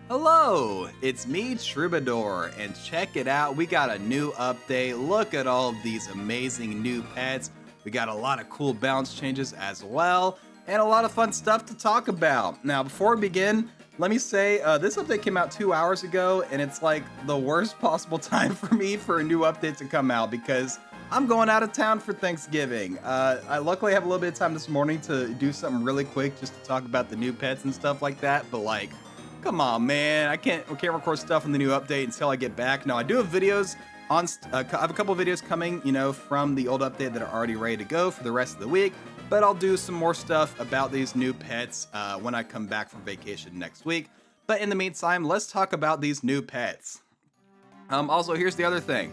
Hello, it's me, Troubadour, and check it out. We got a new update. Look at all of these amazing new pets. We got a lot of cool balance changes as well, and a lot of fun stuff to talk about. Now, before we begin, let me say this update came out 2 hours ago, and it's like the worst possible time for me for a new update to come out because I'm going out of town for Thanksgiving. I luckily have a little bit of time this morning to do something really quick just to talk about the new pets and stuff like that, but like, come on, man. I can't record stuff on the new update until I get back. Now, I do have videos on, I have a couple of videos coming, from the old update that are already ready to go for the rest of the week, but I'll do some more stuff about these new pets when I come back from vacation next week. But in the meantime, let's talk about these new pets. Also, here's the other thing.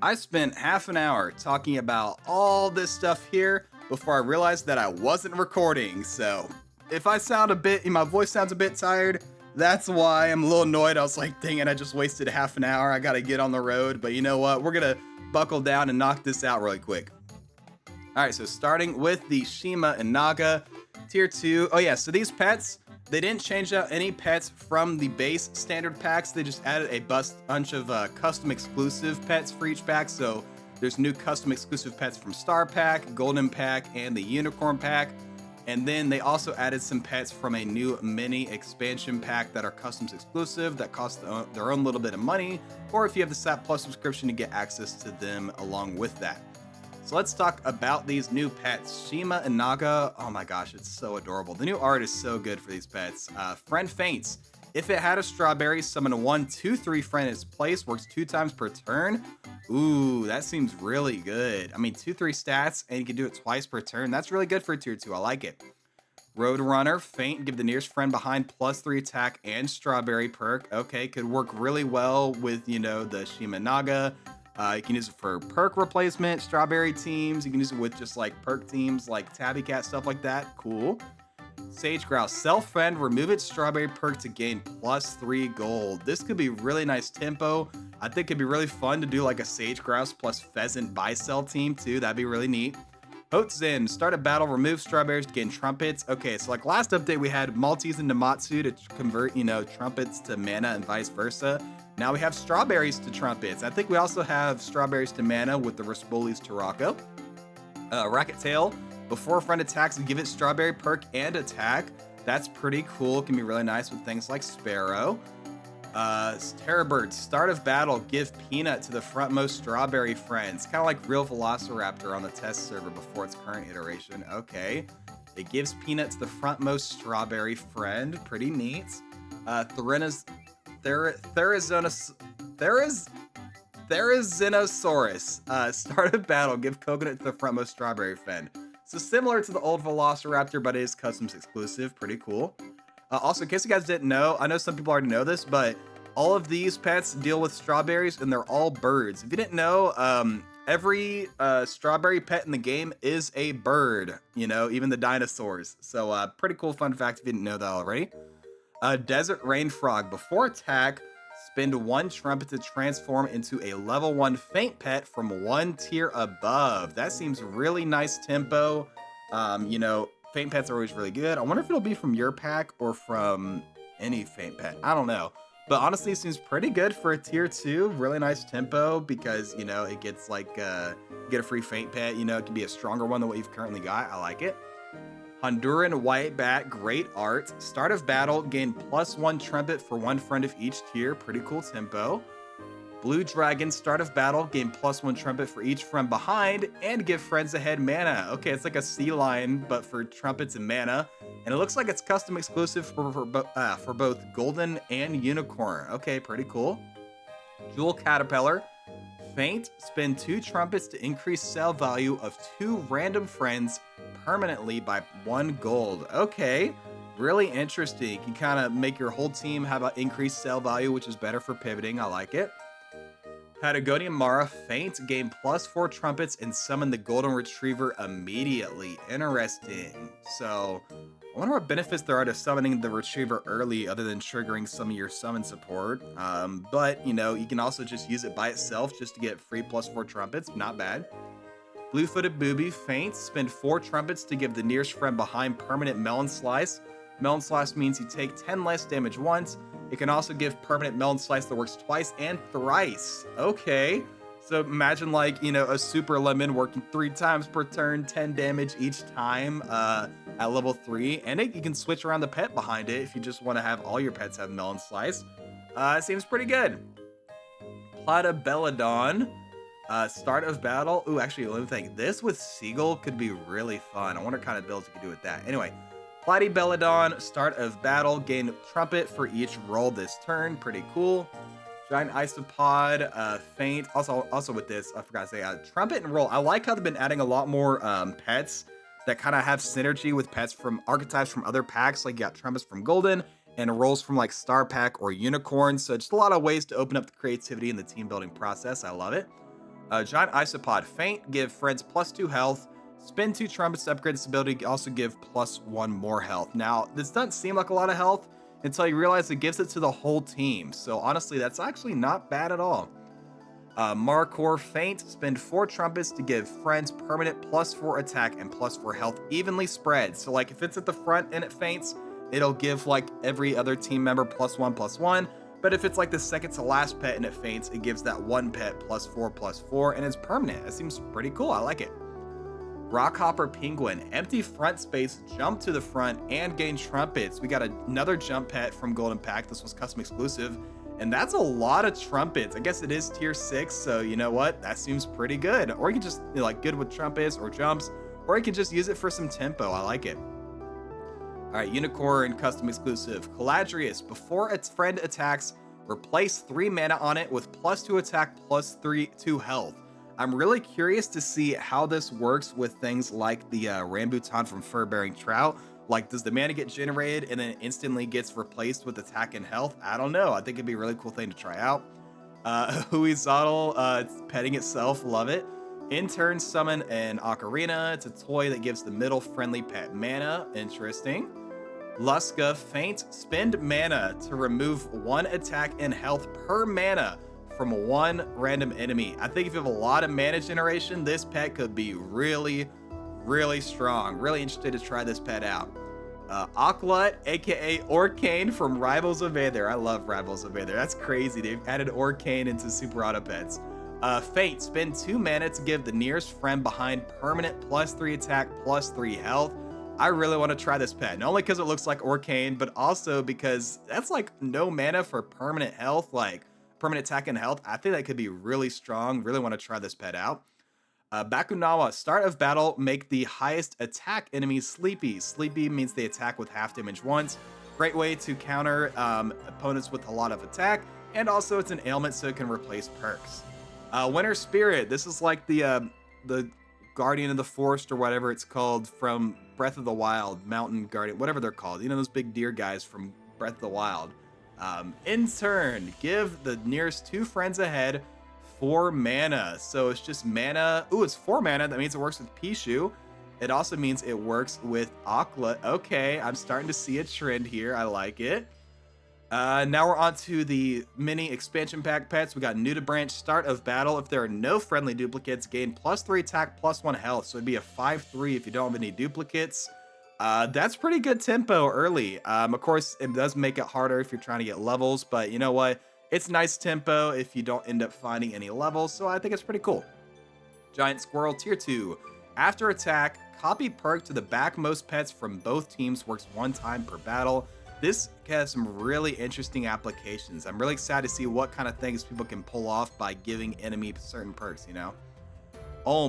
I spent half an hour talking about all this stuff here before I realized that I wasn't recording. So if my voice sounds a bit tired, that's why I'm a little annoyed. I was like, dang it, I just wasted half an hour. I gotta get on the road. But you know what? We're gonna buckle down and knock this out really quick. All right, so starting with the Shima and Naga, tier 2. Oh yeah, so these pets, they didn't change out any pets from the base standard packs. They just added a bunch of custom exclusive pets for each pack. So there's new custom exclusive pets from Star Pack, Golden Pack, and the Unicorn Pack. And then they also added some pets from a new mini expansion pack that are customs exclusive that cost their own little bit of money, or if you have the SAP Plus subscription to get access to them along with that. So let's talk about these new pets. Shima and Naga, oh my gosh, it's so adorable. The new art is so good for these pets. Friend Faints. If it had a strawberry, summon a 1/2/3 friend in its place, works 2 times per turn. Ooh, that seems really good. I mean, 2/3 stats, and you can do it twice per turn. That's really good for a tier 2. I like it. Roadrunner, Faint, give the nearest friend behind +3 attack and strawberry perk. Okay, could work really well with, the Shima Naga. You can use it for perk replacement, strawberry teams. You can use it with just like perk teams like Tabby Cat, stuff like that. Cool. Sage Grouse, self-friend, remove its strawberry perk to gain +3 gold. This could be really nice tempo. I think it'd be really fun to do like a Sage Grouse plus Pheasant buy-sell team too. That'd be really neat. Hotzin, start a battle, remove strawberries to gain trumpets. Okay, so like last update, we had Maltese and Namatsu to convert, trumpets to mana and vice versa. Now we have strawberries to trumpets. I think we also have strawberries to mana with the Raspolis to Rocco. Racket Tail, before a friend attacks, give it strawberry perk and attack. That's pretty cool. It can be really nice with things like Sparrow. Terrorbird, start of battle, give Peanut to the frontmost strawberry friends. Kind of like real Velociraptor on the test server before its current iteration. Okay. It gives Peanut to the frontmost strawberry friend. Pretty neat. Therizinosaurus, start of battle, give Coconut to the frontmost strawberry friend. So similar to the old Velociraptor, but it is customs exclusive. Pretty cool. Also, in case you guys didn't know, I know some people already know this, but all of these pets deal with strawberries, and they're all birds. If you didn't know, every strawberry pet in the game is a bird, even the dinosaurs. So pretty cool fun fact if you didn't know that already. Desert Rain Frog, before attack, spend 1 trumpet to transform into a level 1 faint pet from 1 tier above. That seems really nice tempo. Faint pets are always really good. I wonder if it'll be from your pack or from any faint pet. I don't know. But honestly, it seems pretty good for a tier 2. Really nice tempo because, it gets like, get a free faint pet. It can be a stronger one than what you've currently got. I like it. Honduran White Bat, great art. Start of battle, gain +1 trumpet for 1 friend of each tier. Pretty cool tempo. Blue Dragon, start of battle, gain +1 trumpet for each friend behind, and give friends ahead mana. Okay, it's like a sea lion, but for trumpets and mana. And it looks like it's custom exclusive for both Golden and Unicorn. Okay, pretty cool. Jewel Caterpillar, Faint, spend 2 trumpets to increase sale value of 2 random friends permanently by 1 gold. Okay, really interesting. You can kind of make your whole team have an increased sale value, which is better for pivoting. I like it. Patagonia Mara, Faint, gain +4 trumpets and summon the Golden Retriever immediately. Interesting. So, I wonder what benefits there are to summoning the Retriever early other than triggering some of your summon support. But, you can also just use it by itself just to get free +4 trumpets. Not bad. Blue-footed Booby, Faint, spend 4 trumpets to give the nearest friend behind permanent Melon Slice. Melon Slice means you take 10 less damage once. It can also give permanent Melon Slice that works twice and thrice. Okay. So imagine like, a super lemon working 3 times per turn, 10 damage each time at level 3. And you can switch around the pet behind it if you just want to have all your pets have Melon Slice. It seems pretty good. Platybeladon. Start of battle. Ooh, actually, let me think. This with Seagull could be really fun. I wonder what kind of builds you could do with that. Anyway, Platybeladon, start of battle. Gain Trumpet for each roll this turn. Pretty cool. Giant Isopod, Faint. Also with this, I forgot to say, Trumpet and Roll. I like how they've been adding a lot more pets that kind of have synergy with pets from archetypes from other packs. Like you got Trumpets from Golden and Rolls from like Star Pack or Unicorn. So just a lot of ways to open up the creativity in the team building process. I love it. Giant Isopod, Faint, give friends +2 health. Spin 2 Trumpets to upgrade this ability, also give +1 more health. Now, this doesn't seem like a lot of health until you realize it gives it to the whole team. So honestly, that's actually not bad at all. Markor, Faint, spend 4 Trumpets to give friends permanent +4 attack and +4 health evenly spread. So like if it's at the front and it faints, it'll give like every other team member +1/+1. But if it's like the second to last pet and it faints, it gives that one pet +4/+4 and it's permanent. It seems pretty cool. I like it. Rockhopper Penguin, empty front space, jump to the front, and gain Trumpets. We got another jump pet from Golden Pack. This was custom exclusive, and that's a lot of Trumpets. I guess it is tier 6, so you know what? That seems pretty good. Or you can just, like, good with Trumpets or jumps, or you can just use it for some tempo. I like it. All right, Unicorn, custom exclusive. Caladrius, before its friend attacks, replace 3 mana on it with +2 attack, +2 health. I'm really curious to see how this works with things like the Rambutan from Fur-Bearing Trout. Like, does the mana get generated and then instantly gets replaced with attack and health? I don't know. I think it'd be a really cool thing to try out. Huizotl, it's petting itself. Love it. In turn, summon an Ocarina. It's a toy that gives the middle friendly pet mana. Interesting. Luska, Faint, spend mana to remove 1 attack and health per mana from 1 random enemy. I think if you have a lot of mana generation, this pet could be really, really strong. Really interested to try this pet out. Aklut, aka Orcane from Rivals of Aether. I love Rivals of Aether. That's crazy. They've added Orcane into superautopets. Fate, spend 2 mana to give the nearest friend behind permanent +3 attack, +3 health. I really want to try this pet, not only because it looks like Orcane, but also because that's like no mana for permanent health, like permanent attack and health. I think that could be really strong. Really want to try this pet out. Bakunawa, start of battle, make the highest attack enemy sleepy. Sleepy means they attack with half damage once. Great way to counter opponents with a lot of attack, and also it's an ailment, so it can replace perks. Winter Spirit, this is like the Guardian of the Forest or whatever it's called from Breath of the Wild, Mountain Guardian, whatever they're called. You know, those big deer guys from Breath of the Wild. In turn, give the nearest 2 friends ahead 4 mana. So it's just mana. Ooh, it's 4 mana. That means it works with Pichu. It also means it works with Akla. Okay, I'm starting to see a trend here. I like it. Now we're on to the mini expansion pack pets. We got new to branch, start of battle. If there are no friendly duplicates, gain +3 attack, +1 health. So it'd be a 5/3 if you don't have any duplicates. That's pretty good tempo early. Of course, it does make it harder if you're trying to get levels, but you know what? It's nice tempo if you don't end up finding any levels, so I think it's pretty cool. Giant Squirrel, tier 2. After attack, copy perk to the backmost pets from both teams, works 1 time per battle. This has some really interesting applications. I'm really excited to see what kind of things people can pull off by giving enemy certain perks, you know?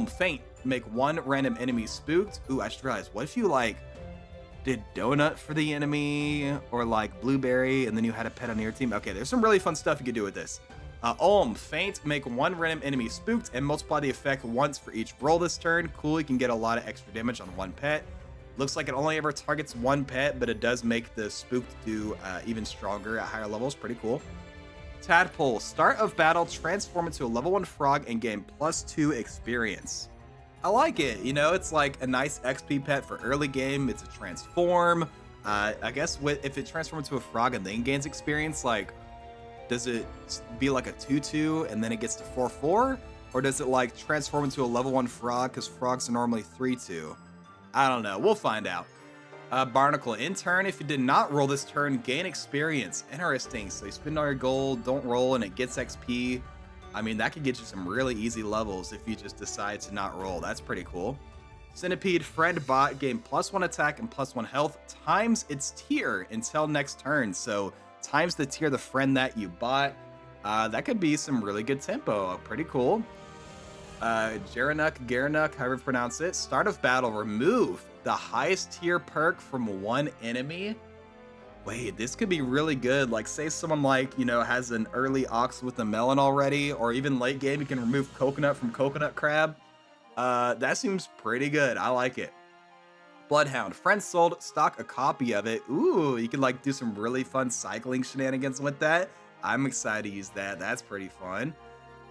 Faint, make 1 random enemy spooked. Ooh, I just realized, what if you like did donut for the enemy or like blueberry and then you had a pet on your team? Okay, there's some really fun stuff you could do with this. Faint, make 1 random enemy spooked and multiply the effect once for each roll this turn. Cool, you can get a lot of extra damage on 1 pet. Looks like it only ever targets 1 pet, but it does make the spooked do even stronger at higher levels. Pretty cool. Tadpole, start of battle, transform into a level 1 frog and gain +2 experience. I like it. You know, it's like a nice XP pet for early game. It's a transform. I guess if it transforms into a frog and then gains experience, like, does it be like a 2/2 and then it gets to 4/4? Or does it like transform into a level 1 frog because frogs are normally 3/2? I don't know. We'll find out. Barnacle, in turn, if you did not roll this turn, gain experience. Interesting. So you spend all your gold, don't roll, and it gets XP. I mean, that could get you some really easy levels if you just decide to not roll. That's pretty cool. Centipede, friend bot, gain +1 attack and +1 health times its tier until next turn. So times the tier the friend that you bought. That could be some really good tempo. Pretty cool. Garanuk, however you pronounce it. Start of battle, remove the highest tier perk from one enemy. Wait, this could be really good. Like, say someone like, has an early ox with a melon already, or even late game, you can remove coconut from coconut crab. That seems pretty good. I like it. Bloodhound, friend sold, stock a copy of it. Ooh, you can like do some really fun cycling shenanigans with that. I'm excited to use that. That's pretty fun.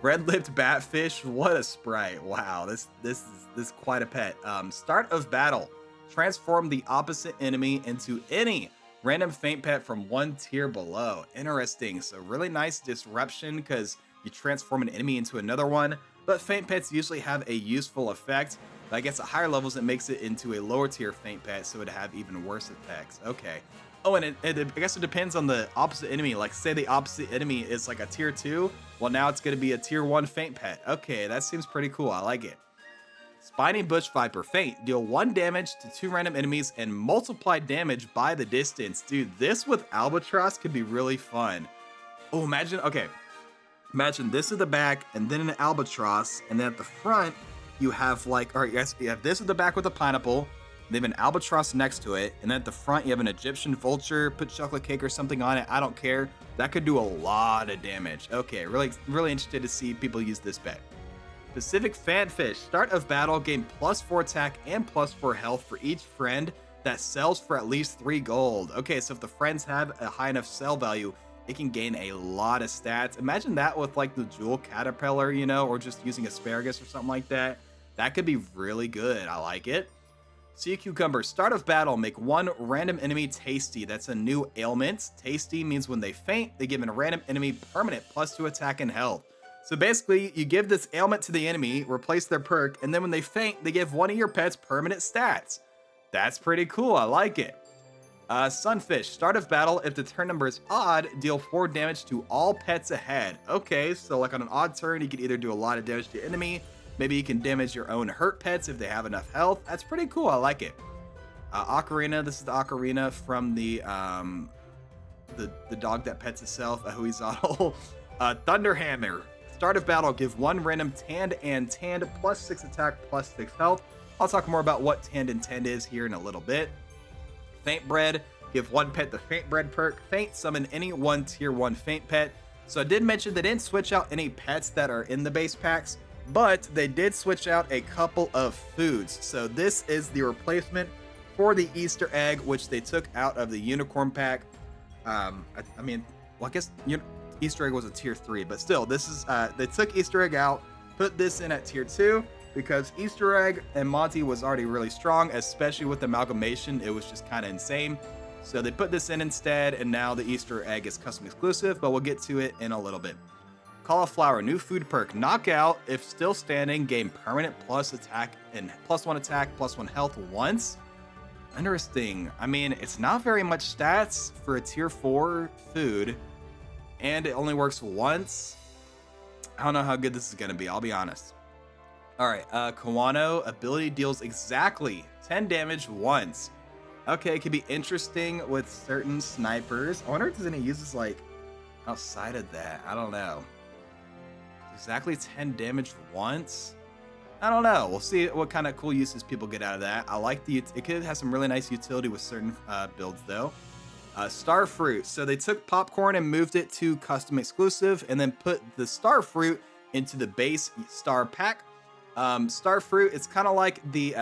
Red-lipped batfish, what a sprite. Wow, this is quite a pet. Start of battle. Transform the opposite enemy into any random faint pet from one tier below. Interesting. So really nice disruption because you transform an enemy into another one, but faint pets usually have a useful effect. But I guess at higher levels it makes it into a lower tier faint pet, so it'd have even worse effects. Okay. Oh, and I guess it depends on the opposite enemy. Like, say the opposite enemy is like a tier 2. Well, now it's going to be a tier 1 faint pet. Okay, that seems pretty cool. I like it. Spiny Bush Viper, faint. Deal 1 damage to 2 random enemies and multiply damage by the distance. Dude, this with Albatross could be really fun. Oh, imagine this at the back and then an Albatross. And then at the front, you have like, all right, yes, you have this at the back with a pineapple. They have an albatross next to it, and then at the front you have an Egyptian vulture. Put chocolate cake or something on it. I don't care. That could do a lot of damage. Okay, really interested to see people use this pet. Pacific Fanfish. Start of battle, gain +4 attack and +4 health for each friend that sells for at least 3 gold. Okay, so if the friends have a high enough sell value, it can gain a lot of stats. Imagine that with like the jewel caterpillar, or just using asparagus or something like that. That could be really good. I like it. Sea Cucumber, start of battle, make 1 random enemy tasty. That's a new ailment. Tasty means when they faint, they give a random enemy permanent +2 attack and health. So basically, you give this ailment to the enemy, replace their perk, and then when they faint, they give one of your pets permanent stats. That's pretty cool. I like it. Sunfish, start of battle, if the turn number is odd, deal 4 damage to all pets ahead. Okay, so like on an odd turn, you can either do a lot of damage to your enemy. Maybe you can damage your own hurt pets if they have enough health. That's pretty cool. I like it. Ocarina. This is the Ocarina from the dog that pets itself. Ahuizotl. Thunderhammer. Start of battle. Give 1 random tanned and tanned +6 attack +6 health. I'll talk more about what tanned and tanned is here in a little bit. Faint bread. Give 1 pet the faint bread perk. Faint. Summon any 1 tier 1 faint pet. So I did mention they didn't switch out any pets that are in the base packs, but they did switch out a couple of foods. So this is the replacement for the Easter egg, which they took out of the unicorn pack. I guess Easter egg was a tier 3, but still, this is they took Easter egg out, put this in at tier 2 because Easter egg and Monty was already really strong, especially with amalgamation. It was just kind of insane. So they put this in instead, and now the Easter egg is custom exclusive, but we'll get to it in a little bit. Cauliflower, new food perk. Knockout, if still standing, gain permanent +1 attack, +1 health once. Interesting. I mean, it's not very much stats for a tier 4 food, and it only works once. I don't know how good this is going to be, I'll be honest. All right, Kawano, ability deals exactly 10 damage once. Okay, it could be interesting with certain snipers. I wonder if there's any uses like outside of that. I don't know. Exactly 10 damage once? I don't know. We'll see what kind of cool uses people get out of that. I like it could have some really nice utility with certain builds though. Star fruit. So they took popcorn and moved it to custom exclusive and then put the star fruit into the base star pack. Star fruit, it's kind of like the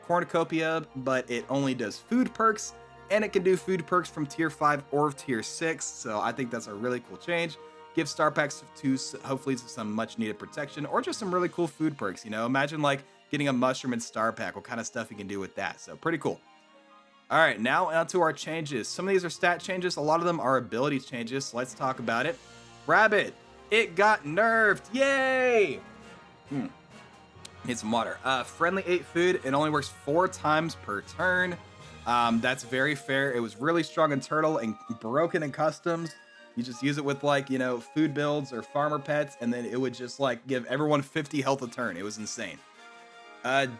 cornucopia, but it only does food perks, and it can do food perks from tier 5 or tier 6. So I think that's a really cool change. Give star packs to hopefully some much needed protection or just some really cool food perks. Imagine like getting a mushroom and star pack, what kind of stuff you can do with that. So pretty cool. All right, now onto our changes. Some of these are stat changes. A lot of them are ability changes. So let's talk about it. Rabbit, it got nerfed. Yay! Need some water. Friendly ate food. It only works 4 times per turn. That's very fair. It was really strong in Turtle and broken in Customs. You just use it with like, food builds or farmer pets, and then it would just like give everyone 50 health a turn. It was insane.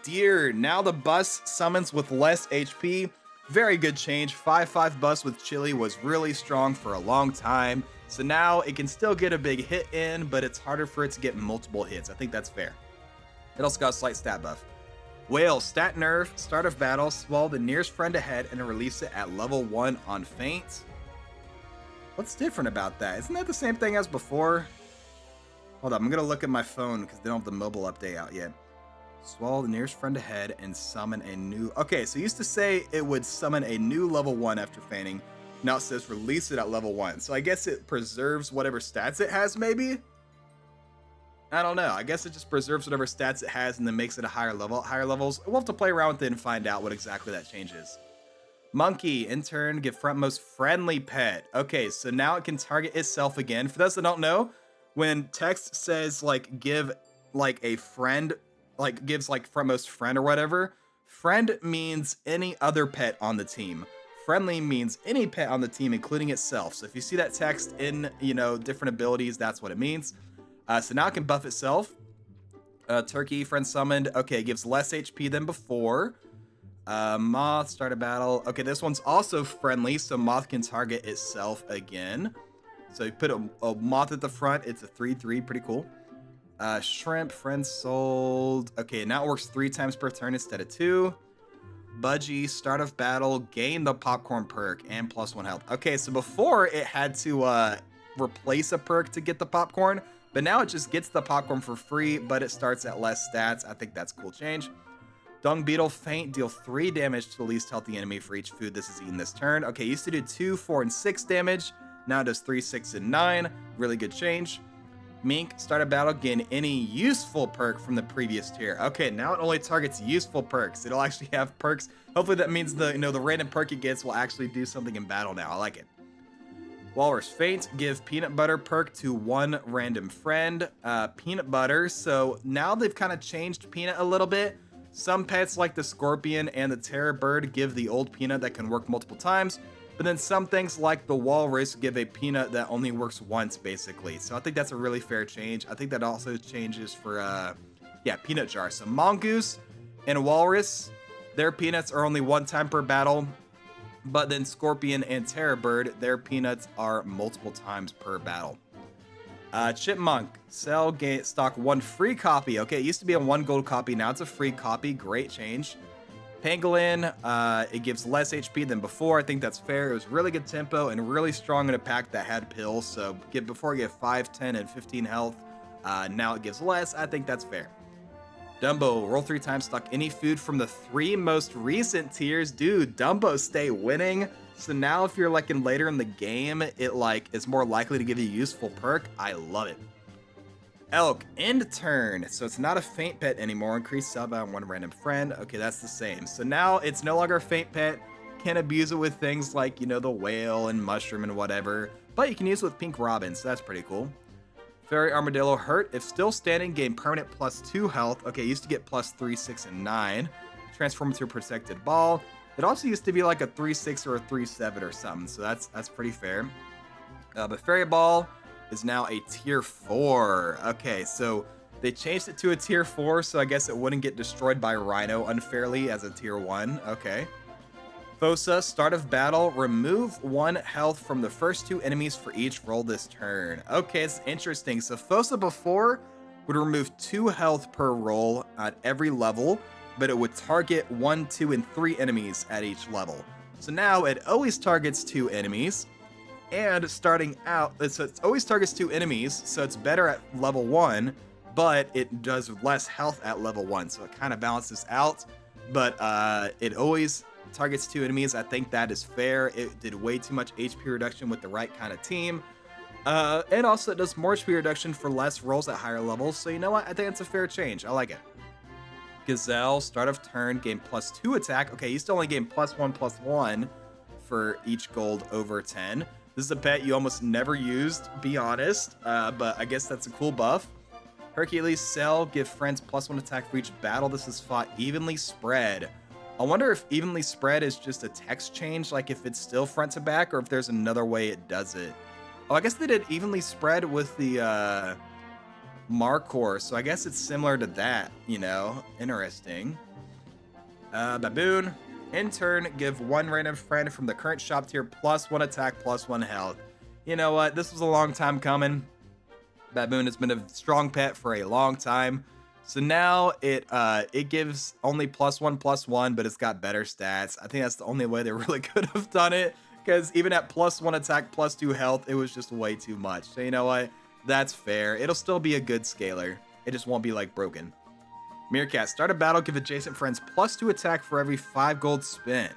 Deer. Now the bus summons with less HP. Very good change. 5/5 bus with Chili was really strong for a long time. So now it can still get a big hit in, but it's harder for it to get multiple hits. I think that's fair. It also got a slight stat buff. Whale, stat nerf, start of battle, swallow the nearest friend ahead and release it at level 1 on faint. What's different about that? Isn't that the same thing as before? Hold on, I'm gonna look at my phone because they don't have the mobile update out yet. Swallow the nearest friend ahead and summon a new... Okay, so it used to say it would summon a new level 1 after fainting. Now it says release it at level 1. So I guess it preserves whatever stats it has, maybe? I don't know. I guess it just preserves whatever stats it has and then makes it a higher level at higher levels. We'll have to play around with it and find out what exactly that changes. Monkey, in turn, give frontmost friendly pet. Okay, so now it can target itself again. For those that don't know, when text says, like, give, like, a friend... like gives like frontmost friend or whatever, friend means any other pet on the team. Friendly means any pet on the team, including itself. So if you see that text in, different abilities, that's what it means. So now it can buff itself. Turkey, friend summoned. Okay, it gives less HP than before. Moth, start a battle. Okay, this one's also friendly, so Moth can target itself again. So you put a Moth at the front. It's a 3/3, pretty cool. Shrimp, friend sold. Okay, now it works 3 times per turn instead of 2. Budgie, start of battle, gain the popcorn perk and +1 health. Okay, so before it had to replace a perk to get the popcorn, but now it just gets the popcorn for free, but it starts at less stats. I think that's a cool change. Dung Beetle, faint, deal 3 damage to the least healthy enemy for each food this is eaten this turn. Okay, used to do 2, 4, and 6 damage. Now it does 3, 6, and 9. Really good change. Mink, start a battle, gain any useful perk from the previous tier. Okay, now it only targets useful perks. It'll actually have perks. Hopefully that means the random perk it gets will actually do something in battle now. I like it. Walrus, faint, give peanut butter perk to 1 random friend. Peanut butter, so now they've kind of changed peanut a little bit. Some pets like the scorpion and the terror bird give the old peanut that can work multiple times. But then some things like the walrus give a peanut that only works once, basically. So I think that's a really fair change. I think that also changes for, peanut jar. So mongoose and walrus, their peanuts are only 1 time per battle. But then scorpion and terror bird, their peanuts are multiple times per battle. Chipmunk, sell, stock 1 free copy. Okay, it used to be a 1 gold copy. Now it's a free copy. Great change. Pangolin, it gives less HP than before. I think that's fair. It was really good tempo and really strong in a pack that had pills. So before it gave 5, 10, and 15 health. Now it gives less. I think that's fair. Dumbo, roll 3 times, stock any food from the 3 most recent tiers. Dude, Dumbo stay winning. So now if you're like later in the game, it like is more likely to give you a useful perk. I love it. Elk, end turn. So it's not a faint pet anymore. Increase sub on 1 random friend. Okay, that's the same. So now it's no longer a faint pet. Can abuse it with things like, the whale and mushroom and whatever. But you can use it with pink robin, so that's pretty cool. Fairy armadillo, hurt. If still standing, gain permanent +2 health. Okay, it used to get +3, 6, and 9. Transform into a protected ball. It also used to be like a 3/6 or a 3/7 or something. So that's pretty fair. But fairy ball is now a tier 4. Okay, so they changed it to a tier 4, so I guess it wouldn't get destroyed by Rhino unfairly as a tier 1. Okay. Fossa, start of battle, remove 1 health from the first 2 enemies for each roll this turn. Okay, it's interesting. So Fossa before would remove 2 health per roll at every level, but it would target 1, 2, and 3 enemies at each level. So now it always targets 2 enemies. And starting out, so it always targets 2 enemies, so it's better at level 1, but it does less health at level 1, so it kind of balances out. But it always targets 2 enemies. I think that is fair. It did way too much HP reduction with the right kind of team. And also it does more HP reduction for less rolls at higher levels, so you know what? I think it's a fair change. I like it. Gazelle, start of turn, gain +2 attack. Okay, you still only gain +1/+1 for each gold over 10. This is a pet you almost never used, be honest, but I guess that's a cool buff. Hercules, sell, give friends +1 attack for each battle this is fought evenly spread. I wonder if evenly spread is just a text change, like if it's still front to back, or if there's another way it does it. Oh, I guess they did evenly spread with the Markor, so I guess it's similar to that, you know? Interesting. Baboon. In turn, give one random friend from the current shop tier +1 attack, +1 health. You know what? This was a long time coming. Baboon has been a strong pet for a long time. So now it gives only +1/+1, but it's got better stats. I think that's the only way they really could have done it, because even at +1 attack, +2 health, it was just way too much. So you know what? That's fair. It'll still be a good scaler. It just won't be like broken. Meerkat, start a battle, give adjacent friends +2 attack for every 5 gold spent.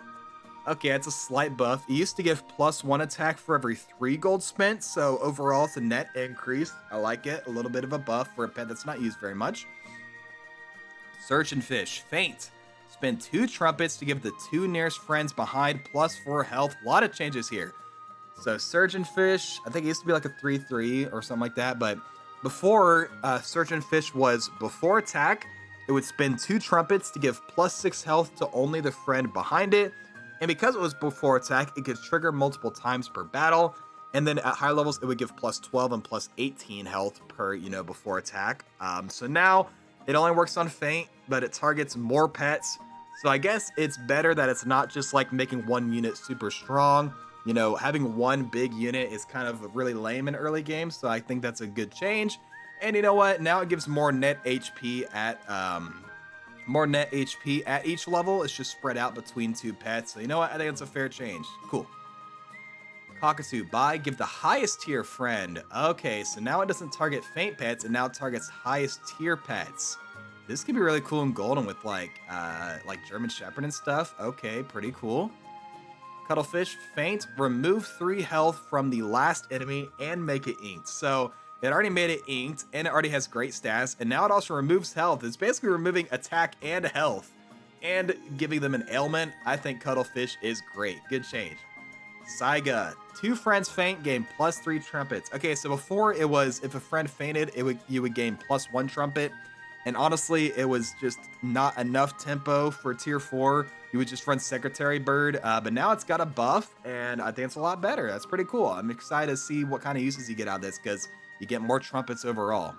Okay, that's a slight buff. It used to give +1 attack for every 3 gold spent, so overall it's a net increase. I like it. A little bit of a buff for a pet that's not used very much. Search and Fish. Faint. Spend 2 trumpets to give the 2 nearest friends behind +4 health. A lot of changes here. So Surge and Fish, I think it used to be like a 3/3 or something like that, but before Surge and Fish was before attack, it would spend 2 trumpets to give +6 health to only the friend behind it. And because it was before attack, it could trigger multiple times per battle. And then at higher levels, it would give +12 and +18 health per, you know, before attack. So now it only works on Faint, but it targets more pets. So I guess it's better that it's not just like making one unit super strong. You know, having one big unit is kind of really lame in early games. So I think that's a good change. And you know what? Now it gives more net HP at each level. It's just spread out between 2 pets. So you know what? I think it's a fair change. Cool. Cockatoo, buy, give the highest tier friend. Okay, so now it doesn't target faint pets, and now it targets highest tier pets. This could be really cool in Golden with like German Shepherd and stuff. Okay, pretty cool. Cuttlefish, faint, remove 3 health from the last enemy and make it inked. So it already made it inked, and it already has great stats, and now it also removes health. It's basically removing attack and health, and giving them an ailment. I think Cuttlefish is great. Good change. Saiga, 2 friends faint, gain +3 trumpets. Okay, so before it was, if a friend fainted, you would gain +1 trumpet, and honestly, it was just not enough tempo for tier 4. You would just run Secretary Bird, but now it's got a buff, and I think it's a lot better. That's pretty cool. I'm excited to see what kind of uses you get out of this, because you get more trumpets overall.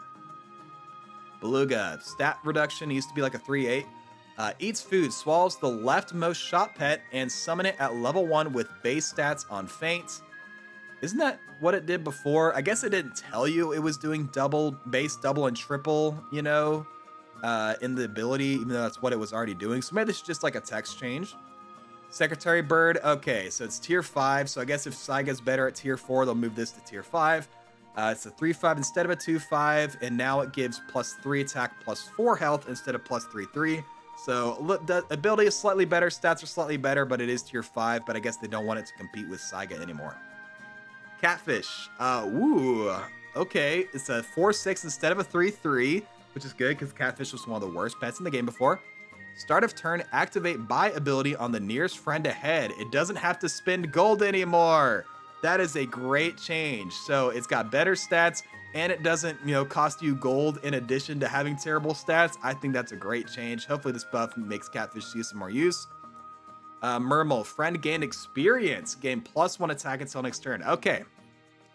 Beluga, stat reduction used to be like a 3/8. Eats food, swallows the leftmost shop pet, and summon it at level 1 with base stats on faint. Isn't that what it did before? I guess it didn't tell you it was doing base, double, and triple, you know, in the ability, even though that's what it was already doing. So maybe it's just like a text change. Secretary Bird, okay, so it's tier 5. So I guess if Saiga's better at tier 4, they'll move this to tier 5. It's a 3/5 instead of a 2/5, and now it gives +3 attack, +4 health instead of +3/3. So the ability is slightly better, stats are slightly better, but it is tier 5, but I guess they don't want it to compete with Saiga anymore. Catfish, okay, it's a 4/6 instead of a 3/3, which is good because Catfish was one of the worst pets in the game before. Start of turn, activate buy ability on the nearest friend ahead. It doesn't have to spend gold anymore. That is a great change. So it's got better stats, and it doesn't, you know, cost you gold in addition to having terrible stats. I think that's a great change. Hopefully this buff makes Catfish see some more use. Mermal, friend gained experience. Gain +1 attack until next turn. Okay,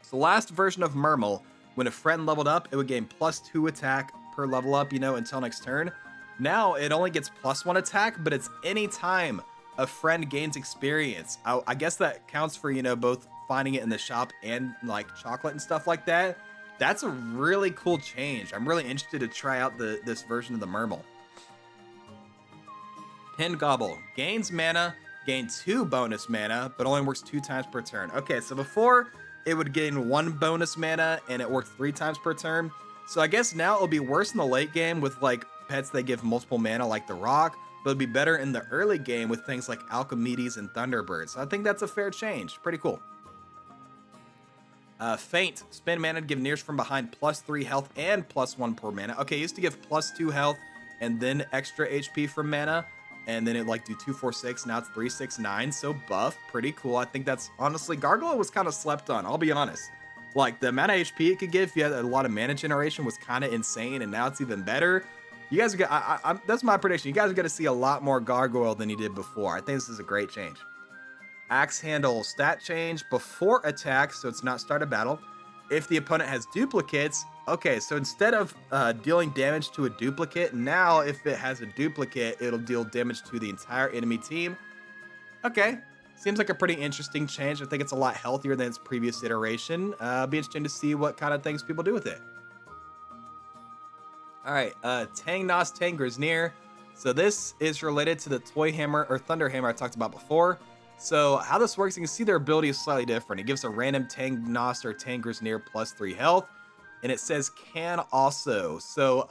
so last version of Mermal, when a friend leveled up, it would gain +2 attack per level up, you know, until next turn. Now it only gets +1 attack, but it's any time a friend gains experience. I guess that counts for, you know, both finding it in the shop and like chocolate and stuff like that. That's a really cool change. I'm really interested to try out this version of the Mermal. Pin Gobble, gains mana, gain 2 bonus mana, but only works 2 times per turn. Okay, so before it would gain 1 bonus mana and it worked 3 times per turn. So I guess now it'll be worse in the late game with like pets that give multiple mana like the Rock, but it'll be better in the early game with things like Alchemedes and Thunderbird. So I think that's a fair change. Pretty cool. Faint, spend mana to give nearest from behind +3 health and +1 per mana. Okay, it used to give +2 health and then extra HP from mana, and then it like do 2, 4, 6. Now it's 3, 6, 9. So buff, pretty cool. I think that's honestly, Gargoyle was kind of slept on. I'll be honest. Like the amount of HP it could give if you had a lot of mana generation was kind of insane, and now it's even better. You guys are gonna, that's my prediction. You guys are gonna see a lot more gargoyle than you did before. I think this is a great change. Axe handle stat change before attack, so it's not start a battle. If the opponent has duplicates, okay, so instead of dealing damage to a duplicate, now if it has a duplicate, it'll deal damage to the entire enemy team. Okay, seems like a pretty interesting change. I think it's a lot healthier than its previous iteration. Be interesting to see what kind of things people do with it. All right, Tang Nos Tang Griznir. So this is related to the Toy Hammer or Thunder Hammer I talked about before. So how this works, you can see their ability is slightly different. It gives a random Tang Nos or Tang Griznir plus 3 health, and it says can also. So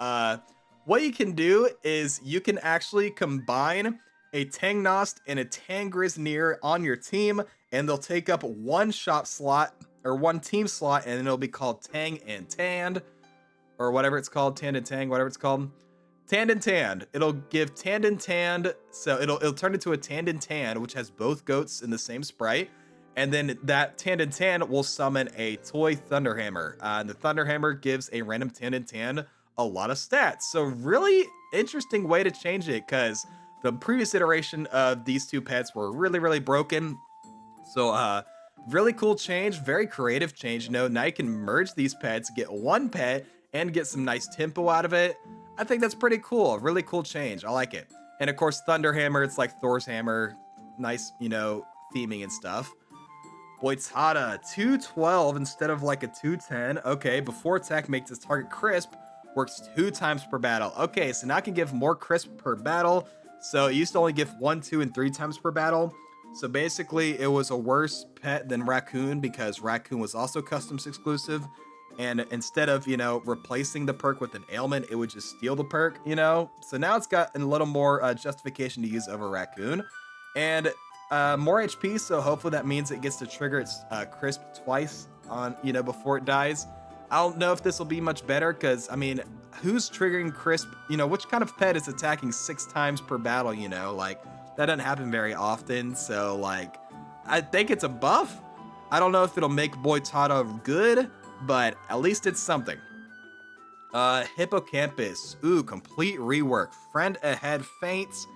what you can do is you can actually combine a Tang Nos and a Tang Griznir on your team, and they'll take up one shop slot or one team slot, and it'll be called Tang and Tand, or whatever it's called, Tand and Tang, whatever it's called. Tand and Tand. It'll give Tand and Tand, so it'll turn into a Tand and Tand, which has both goats in the same sprite. And then that Tand and Tand will summon a toy Thunderhammer. And the Thunderhammer gives a random Tand and Tand a lot of stats. So really interesting way to change it, because the previous iteration of these two pets were really, really broken. So really cool change, very creative change. You know, now you can merge these pets, get one pet, and get some nice tempo out of it. I think that's pretty cool. Really cool change. I like it. And of course, Thunderhammer, it's like Thor's hammer. Nice, you know, theming and stuff. Boitada, 212 instead of like a 210. Okay, before attack makes its target crisp, works 2 times per battle. Okay, so now I can give more crisp per battle. So it used to only give 1, 2, and 3 times per battle. So basically, it was a worse pet than Raccoon because Raccoon was also customs exclusive. And instead of, you know, replacing the perk with an ailment, it would just steal the perk, you know? So now it's got a little more justification to use over Raccoon. And more HP, so hopefully that means it gets to trigger its crisp twice on, you know, before it dies. I don't know if this will be much better, because, I mean, who's triggering crisp? You know, which kind of pet is attacking 6 times per battle, you know? Like, that doesn't happen very often, so, like, I think it's a buff. I don't know if it'll make Boitada good, but at least it's something. Hippocampus. Ooh, complete rework. Friend ahead faints.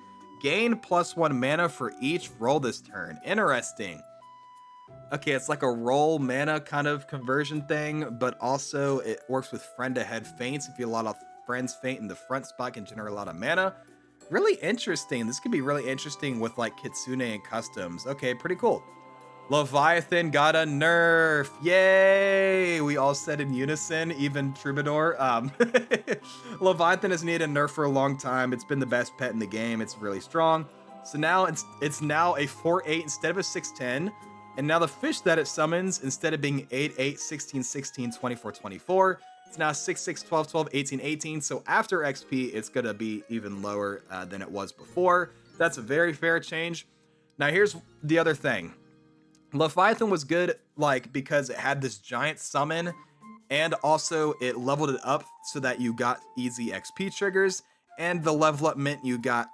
Gain +1 mana for each roll this turn. Interesting. Okay, it's like a roll mana kind of conversion thing, but also it works with friend ahead faints. If you a lot of friends faint in the front spot, can generate a lot of mana. Really interesting. This could be really interesting with like Kitsune and customs. Okay, pretty cool. Leviathan got a nerf. Yay! We all said in unison, even Troubadour. Leviathan has needed a nerf for a long time. It's been the best pet in the game. It's really strong. So now it's now a 4/8 instead of a 6/10. And now the fish that it summons, instead of being 8/8, 16/16, 24/24, it's now 6/6, 12/12, 18/18. So after XP, it's going to be even lower than it was before. That's a very fair change. Now here's the other thing. Leviathan was good, like, because it had this giant summon, and also it leveled it up so that you got easy XP triggers, and the level up meant you got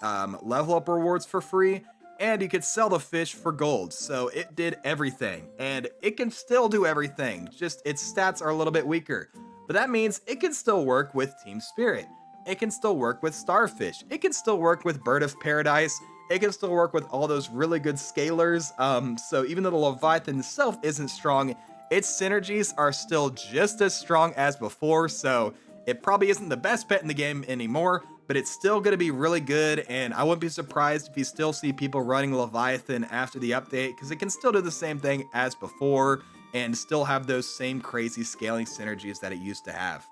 level up rewards for free, and you could sell the fish for gold. So it did everything, and it can still do everything, just its stats are a little bit weaker. But that means it can still work with Team Spirit. It can still work with Starfish. It can still work with Bird of Paradise. It can still work with all those really good scalers. So even though the Leviathan itself isn't strong, its synergies are still just as strong as before. So it probably isn't the best pet in the game anymore, but it's still going to be really good. And I wouldn't be surprised if you still see people running Leviathan after the update, because it can still do the same thing as before and still have those same crazy scaling synergies that it used to have.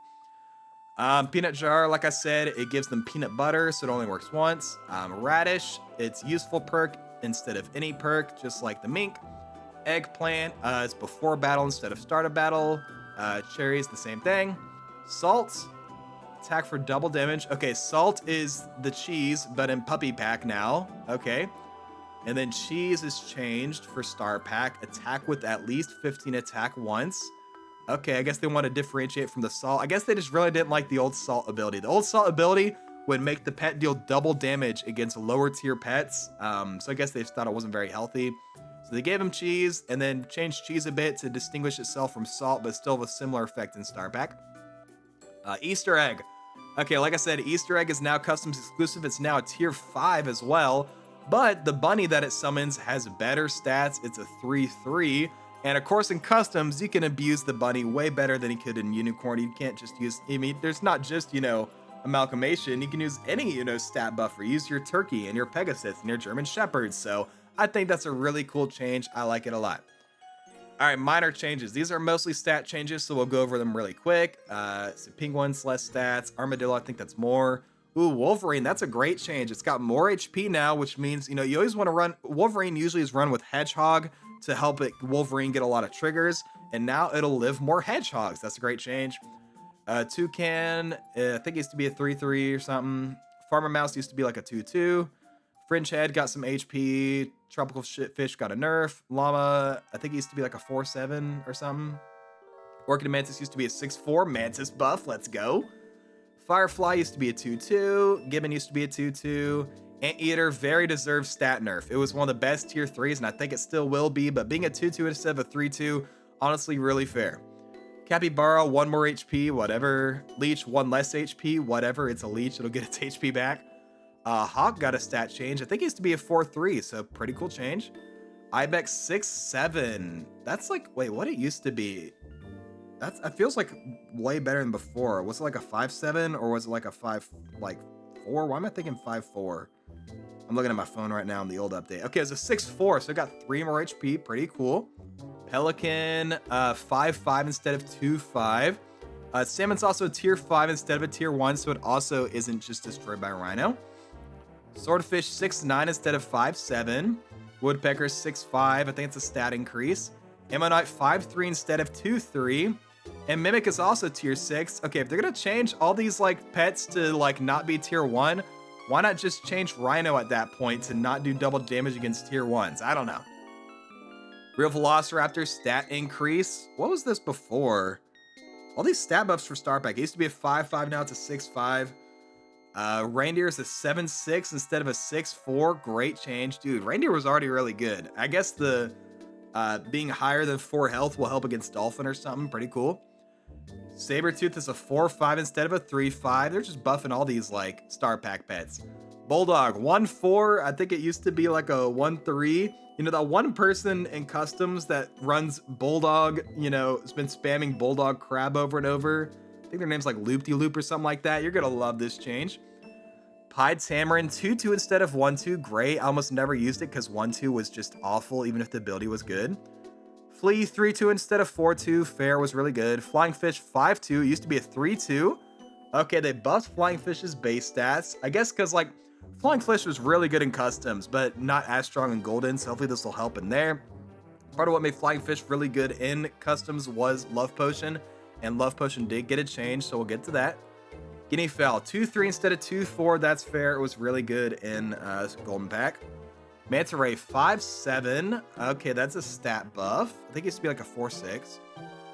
Peanut jar, like I said, it gives them peanut butter, so it only works once. Radish, it's useful perk instead of any perk, just like the mink. Eggplant, it's before battle instead of start of battle. Cherries, the same thing. Salt, attack for double damage. Okay, salt is the cheese, but in puppy pack now. Okay. And then cheese is changed for star pack. Attack with at least 15 attack once. Okay, I guess they want to differentiate from the salt. I guess they just really didn't like the old salt ability. The old salt ability would make the pet deal double damage against lower tier pets. So I guess they just thought it wasn't very healthy. So they gave him cheese and then changed cheese a bit to distinguish itself from salt, but still have a similar effect in Star Pack. Easter egg. Okay, like I said, Easter egg is now customs exclusive. It's now a tier 5 as well. But the bunny that it summons has better stats. It's a 3/3. And of course, in customs, you can abuse the bunny way better than you could in Unicorn. You can't just use, I mean, there's not just, amalgamation. You can use any, stat buffer. Use your turkey and your Pegasus and your German Shepherds. So I think that's a really cool change. I like it a lot. All right, minor changes. These are mostly stat changes, so we'll go over them really quick. So Penguin's less stats. Armadillo, I think that's more. Ooh, Wolverine, that's a great change. It's got more HP now, which means, you always want to run. Wolverine usually is run with Hedgehog to help Wolverine get a lot of triggers, and now it'll live more Hedgehogs. That's a great change. Toucan, I think it used to be a 3/3 or something. Farmer Mouse used to be like a 2/2. Fringe Head got some HP. Tropical Fish got a nerf. Llama, I think it used to be like a 4/7 or something. Orchid Mantis used to be a 6/4. Mantis buff, let's go. Firefly used to be a 2/2. Gibbon used to be a 2/2. Anteater, very deserved stat nerf. It was one of the best tier 3s, and I think it still will be, but being a 2/2 instead of a 3/2, honestly, really fair. Capybara, 1 more HP, whatever. Leech, 1 less HP, whatever. It's a leech, it'll get its HP back. Hawk got a stat change. I think it used to be a 4/3, so pretty cool change. Ibex 6/7. That's like, wait, what it used to be? It feels like way better than before. Was it like a 5/7 or was it like a 5/4? Why am I thinking 5/4? I'm looking at my phone right now on the old update. Okay, it's a 6/4, so it got 3 more HP. Pretty cool. Pelican, 5/5 instead of 2/5. Salmon's also a tier 5 instead of a tier 1, so it also isn't just destroyed by Rhino. Swordfish 6/9 instead of 5/7. Woodpecker 6/5. I think it's a stat increase. Ammonite 5/3 instead of 2/3. And Mimic is also tier 6. Okay, if they're gonna change all these pets to not be tier 1, why not just change Rhino at that point to not do double damage against tier 1s? I don't know. Real Velociraptor stat increase. What was this before? All these stat buffs for Star Pack. It used to be a 5/5, now it's a 6/5. Reindeer is a 7/6 instead of a 6/4. Great change. Dude, Reindeer was already really good. I guess the being higher than 4 health will help against Dolphin or something. Pretty cool. Sabretooth is a 4/5 instead of a 3/5. They're just buffing all these Star Pack pets. Bulldog 1/4. I think it used to be like a 1/3. That one person in customs that runs Bulldog, has been spamming Bulldog Crab over and over. I think their name's like Loop-de-Loop or something like that. You're gonna love this change. Pied Tamarin 2/2 instead of 1/2. Great. I almost never used it because 1/2 was just awful, even if the ability was good. Flea 3/2 instead of 4/2. Fair was really good. Flying Fish 5/2. It used to be a 3/2. Okay, they buffed Flying Fish's base stats. I guess because Flying Fish was really good in customs, but not as strong in Golden, so hopefully this will help in there. Part of what made Flying Fish really good in customs was Love Potion, and Love Potion did get a change, so we'll get to that. Guinea Fowl 2/3 instead of 2/4. That's fair. It was really good in Golden Pack. Manta Ray 5/7. Okay, that's a stat buff. I think it used to be like a 4/6.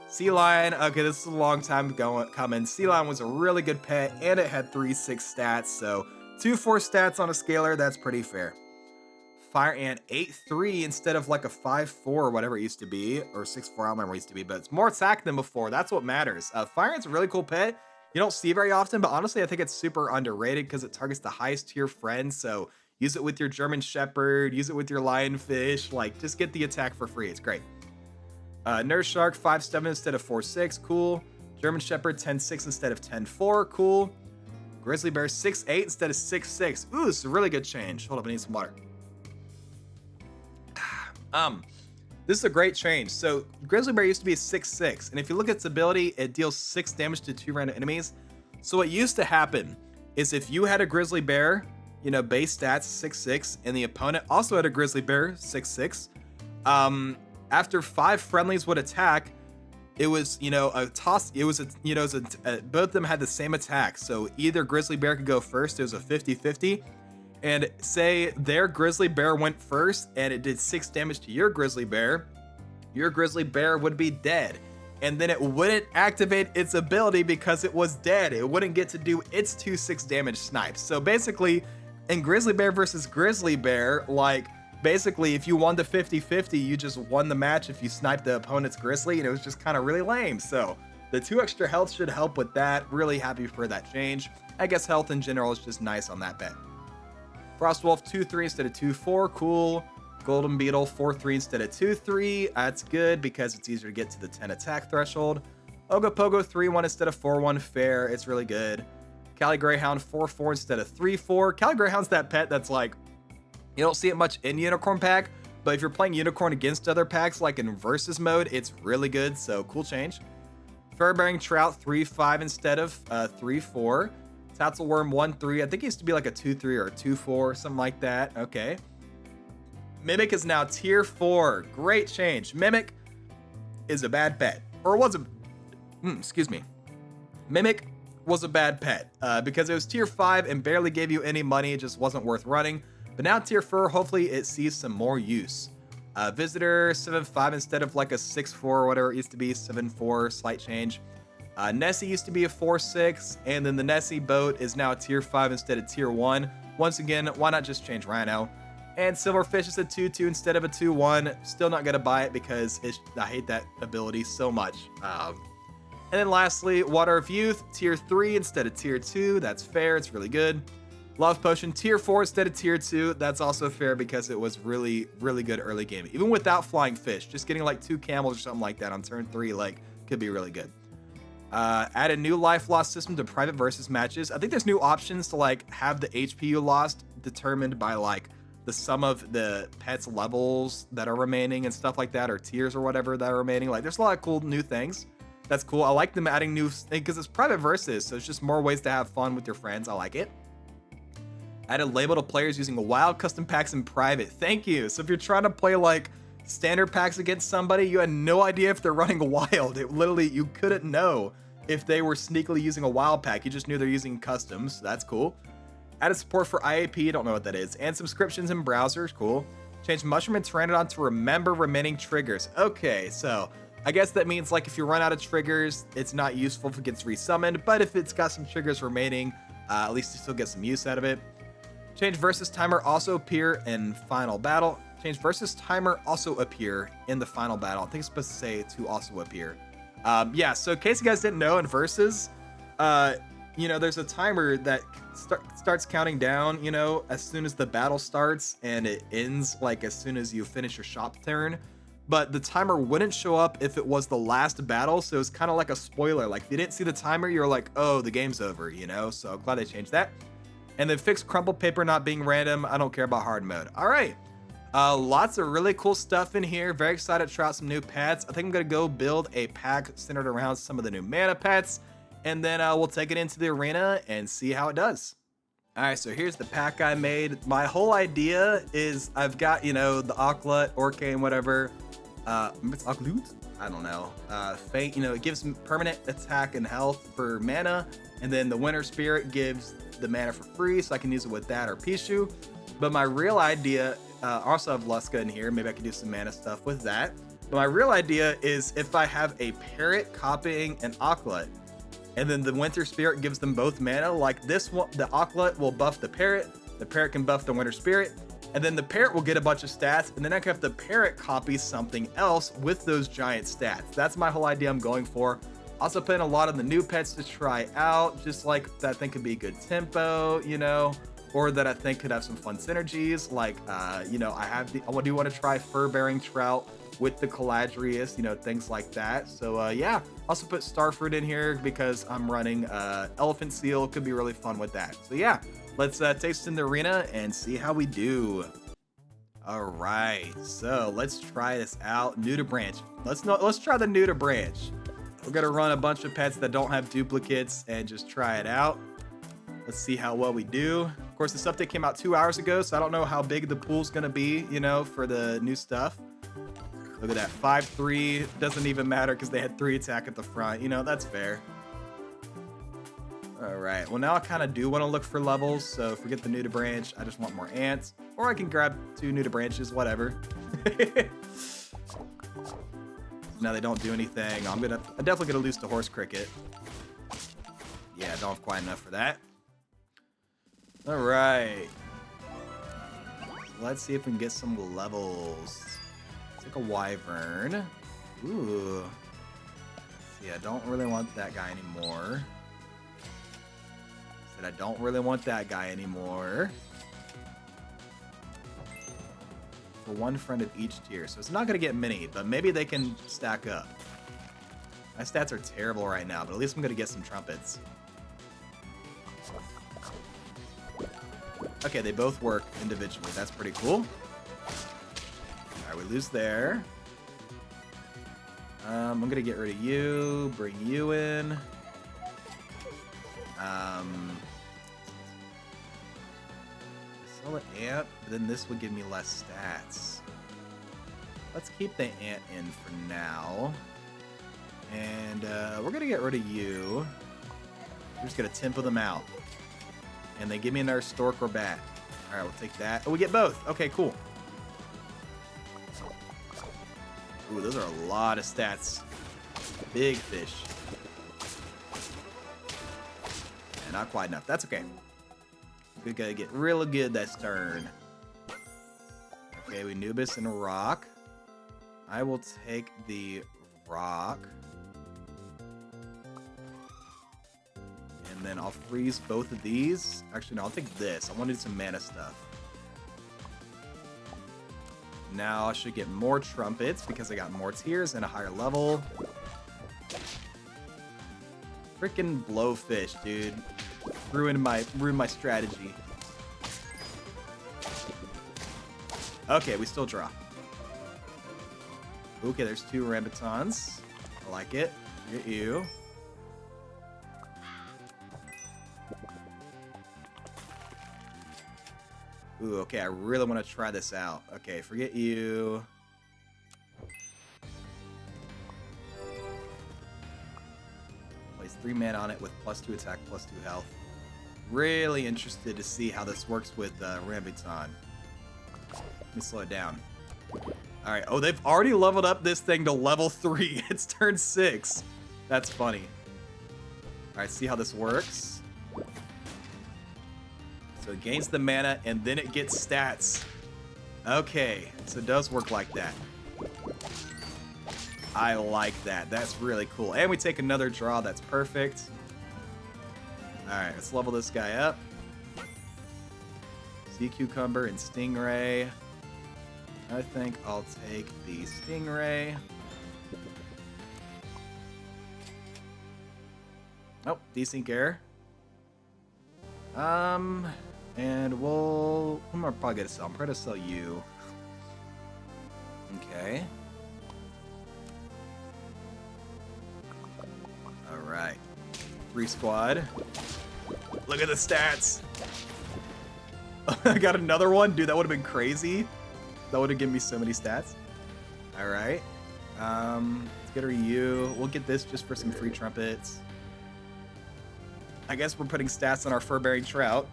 Sea Lion. Okay, this is a long time coming. Sea Lion was a really good pet, and it had 3/6 stats, so 2/4 stats on a scaler. That's pretty fair. Fire Ant 8/3 instead of like a 5/4 or whatever it used to be, or 6/4. I don't remember what it used to be, but it's more attack than before. That's what matters. Fire Ant's a really cool pet. You don't see very often, but honestly, I think it's super underrated because it targets the highest tier friends. So use it with your German Shepherd, use it with your Lionfish. Just get the attack for free. It's great. Nurse Shark 5/7 instead of 4/6. Cool. German Shepherd 10/6 instead of 10/4. Cool. Grizzly Bear 6/8 instead of 6/6. Ooh, it's a really good change. Hold up, I need some water. This is a great change. So Grizzly Bear used to be a 6/6, and if you look at its ability, it deals 6 damage to 2 random enemies. So what used to happen is if you had a Grizzly Bear, base stats 6/6, and the opponent also had a Grizzly Bear 6/6, after 5 friendlies would attack, it was, a toss. It was, both of them had the same attack. So either Grizzly Bear could go first. It was a 50-50. And say their Grizzly Bear went first and it did 6 damage to your Grizzly Bear would be dead. And then it wouldn't activate its ability because it was dead. It wouldn't get to do its 2 6 damage snipes. So basically, in Grizzly Bear versus Grizzly Bear, basically if you won the 50-50, you just won the match if you sniped the opponent's Grizzly, and it was just kind of really lame. So The 2 extra health should help with that. Really happy for that change. I guess health in general is just nice on that pet. Frostwolf 2-3 instead of 2-4, cool. Golden Beetle 4-3 instead of 2-3, that's good because it's easier to get to the 10 attack threshold. Ogopogo 3-1 instead of 4-1, fair, it's really good. Cali Greyhound 4-4 instead of 3-4. Cali Greyhound's that pet that's like, you don't see it much in Unicorn pack, but if you're playing Unicorn against other packs, like in Versus mode, it's really good, so cool change. Fur-bearing Trout 3-5 instead of 3-4. Tatzelworm 1-3. I think he used to be like a 2-3 or a 2-4, something like that. Okay. Mimic is now tier 4. Great change. Mimic is a bad pet. Or was a... excuse me. Mimic was a bad pet because it was tier 5 and barely gave you any money. It just wasn't worth running. But now tier 4, hopefully it sees some more use. Visitor 7-5 instead of like a 6-4 or whatever it used to be. 7-4, slight change. Nessie used to be a 4-6, and then the Nessie boat is now a tier 5 instead of tier 1. Once again, why not just change Rhino? And Silverfish is a 2-2 instead of a 2-1. Still not gonna buy it because I hate that ability so much. And then lastly, Water of Youth, tier 3 instead of tier 2. That's fair, it's really good. Love Potion, tier 4 instead of tier 2. That's also fair because it was really, really good early game. Even without Flying Fish, just getting like 2 camels or something like that on turn 3, like, could be really good. Add a new life loss system to private versus matches. I think there's new options to like have the HP you lost determined by like the sum of the pet's levels that are remaining and stuff like that, or tiers or whatever that are remaining. Like there's a lot of cool new things. That's cool. I like them adding new, because it's private versus, so it's just more ways to have fun with your friends. I like it. Added label to players using wild custom packs in private. Thank you. So if you're trying to play like standard packs against somebody, you had no idea if they're running wild. It literally, you couldn't know if they were sneakily using a wild pack. You just knew they're using customs. So that's cool. Added support for IAP, don't know what that is. And subscriptions in browsers, cool. Changed Mushroom and Pteranodon to remember remaining triggers. Okay, so I guess that means like if you run out of triggers, it's not useful if it gets resummoned, but if it's got some triggers remaining, at least you still get some use out of it. Change versus timer also appear in final battle. Change versus timer also appear in the final battle. I think it's supposed to say to also appear. Yeah, so in case you guys didn't know, in versus, you know, there's a timer that starts counting down, you know, as soon as the battle starts, and it ends like as soon as you finish your shop turn. But the timer wouldn't show up if it was the last battle, so it's kind of like a spoiler. Like if you didn't see the timer, you're like, oh, the game's over, you know? So I'm glad they changed that. And then fix crumple paper not being random. I don't care about hard mode. All right. Lots of really cool stuff in here. Very excited to try out some new pets. I think I'm going to go build a pack centered around some of the new mana pets. And then we'll take it into the arena and see how it does. All right, so here's the pack I made. My whole idea is I've got, you know, the Auklet, Orcane, whatever. It's Auklut? I don't know. Fate, you know, it gives permanent attack and health for mana. And then the Winter Spirit gives the mana for free, so I can use it with that or Pichu. But my real idea, also have Luska in here. Maybe I can do some mana stuff with that. But my real idea is if I have a Parrot copying an Auklet, and then the Winter Spirit gives them both mana, like this one, the Auklet will buff the Parrot can buff the Winter Spirit, and then the Parrot will get a bunch of stats, and then I can have the Parrot copy something else with those giant stats. That's my whole idea I'm going for. Also putting a lot of the new pets to try out, just like that I think could be a good tempo, you know, or that I think could have some fun synergies. Like, you know, I do want to try Fur-bearing Trout with the Caladrius, you know, things like that. So yeah, also put Starfruit in here because I'm running Elephant Seal. Could be really fun with that. So yeah, let's take this in the arena and see how we do. All right, so let's try this out. New to branch. Let's try the new to branch. We're gonna run a bunch of pets that don't have duplicates and just try it out. Let's see how well we do. Of course, this update came out 2 hours ago, so I don't know how big the pool's gonna be, you know, for the new stuff. Look at that, 5-3. Doesn't even matter because they had 3 attack at the front. You know, that's fair. All right, well, now I kind of do want to look for levels, so forget the new to branch. I just want more ants, or I can grab 2 new to branches, whatever. Now they don't do anything. I'm definitely gonna lose to Horse Cricket. Yeah, I don't have quite enough for that. All right. Let's see if we can get some levels. It's like a Wyvern. Ooh. Let's Yeah, I don't really want that guy anymore. Said I don't really want that guy anymore. For one friend of each tier. So it's not going to get many, but maybe they can stack up. My stats are terrible right now, but at least I'm going to get some trumpets. Okay, they both work individually. That's pretty cool. Alright, we lose there. I'm going to get rid of you, bring you in. Sell an ant, but then this would give me less stats. Let's keep the ant in for now. And we're going to get rid of you. We're just going to tempo them out. And they give me another stork or bat. Alright, we'll take that. Oh, we get both. Okay, cool. Ooh, those are a lot of stats. Big fish. Yeah, not quite enough. That's okay. We gotta get real good this turn. Okay, we Nubis and a rock. I will take the rock. And then I'll freeze both of these. Actually, no, I'll take this. I want to do some mana stuff. Now I should get more trumpets because I got more tiers and a higher level. Freaking blowfish, dude. Ruined my strategy. Okay, we still draw. Okay, there's 2 rambutans. I like it. Get you. Ooh, okay, I really want to try this out. Okay, forget you. Place 3 mana on it with +2 attack, +2 health. Really interested to see how this works with Rambutan. Let me slow it down. Alright, oh, they've already leveled up this thing to level 3. It's turn 6. That's funny. Alright, see how this works. So it gains the mana, and then it gets stats. Okay, so it does work like that. I like that. That's really cool. And we take another draw. That's perfect. Alright, let's level this guy up. Sea Cucumber and Stingray. I think I'll take the Stingray. Oh, Desync Air. And we'll... Who am I probably going to sell? I'm probably going to sell you. Okay. Alright. 3 squad. Look at the stats! I got another one? Dude, that would have been crazy. That would have given me so many stats. Alright. Let's get her you. We'll get this just for some free trumpets. I guess we're putting stats on our fur-bearing trout.